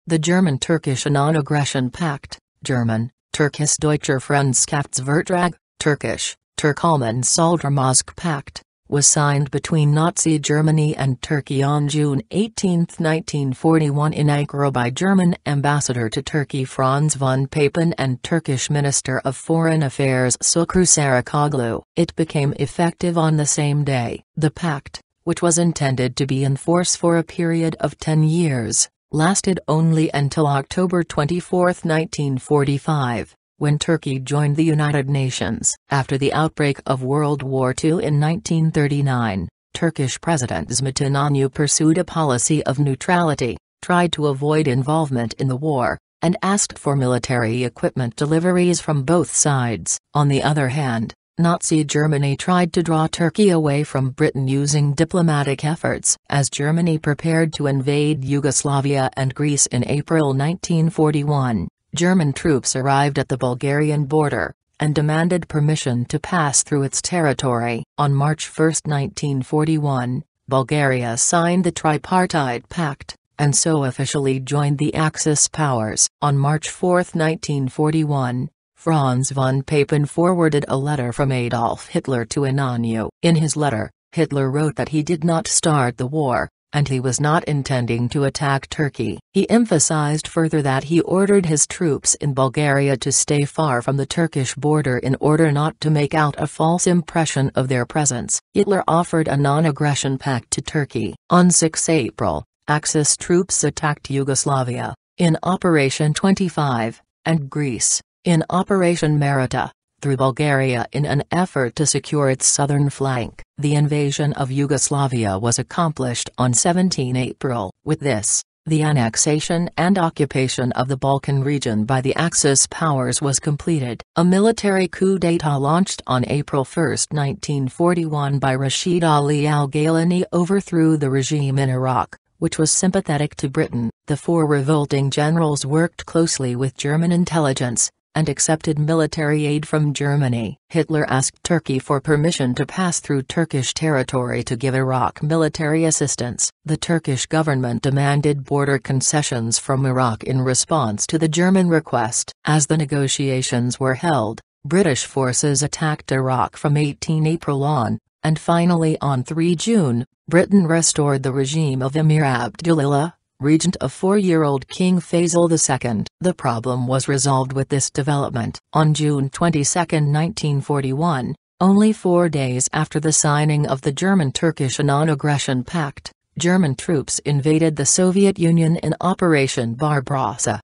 The German-Turkish Non-Aggression Pact, German, Türkisch-Deutscher Freundschaftsvertrag, Turkish, Turk-Alman Saldırmazlık Pact, was signed between Nazi Germany and Turkey on June 18, 1941 in Ankara by German Ambassador to Turkey Franz von Papen and Turkish Minister of Foreign Affairs Şükrü Saracoğlu. It became effective on the same day. The pact, which was intended to be in force for a period of 10 years, lasted only until October 24, 1945. When Turkey joined the United Nations. After the outbreak of World War II in 1939, Turkish President İnönü pursued a policy of neutrality, tried to avoid involvement in the war, and asked for military equipment deliveries from both sides. On the other hand, Nazi Germany tried to draw Turkey away from Britain using diplomatic efforts. As Germany prepared to invade Yugoslavia and Greece in April 1941, German troops arrived at the Bulgarian border, and demanded permission to pass through its territory. On March 1, 1941, Bulgaria signed the Tripartite Pact, and so officially joined the Axis powers. On March 4, 1941, Franz von Papen forwarded a letter from Adolf Hitler to İnönü. In his letter, Hitler wrote that he did not start the war, and he was not intending to attack Turkey. He emphasized further that he ordered his troops in Bulgaria to stay far from the Turkish border in order not to make out a false impression of their presence. Hitler offered a non-aggression pact to Turkey. On 6 April, Axis troops attacked Yugoslavia, in Operation 25, and Greece, in Operation Marita, through Bulgaria in an effort to secure its southern flank. The invasion of Yugoslavia was accomplished on 17 April. With this, the annexation and occupation of the Balkan region by the Axis powers was completed. A military coup d'état launched on April 1, 1941 by Rashid Ali al-Gailani overthrew the regime in Iraq, which was sympathetic to Britain. The four revolting generals worked closely with German intelligence, and accepted military aid from Germany. Hitler asked Turkey for permission to pass through Turkish territory to give Iraq military assistance. The Turkish government demanded border concessions from Iraq in response to the German request. As the negotiations were held, British forces attacked Iraq from 18 April on, and finally on 3 June, Britain restored the regime of Emir Abdullah, regent of 4-year-old King Faisal II. The problem was resolved with this development. On June 22, 1941, only 4 days after the signing of the German-Turkish Non-Aggression Pact, German troops invaded the Soviet Union in Operation Barbarossa.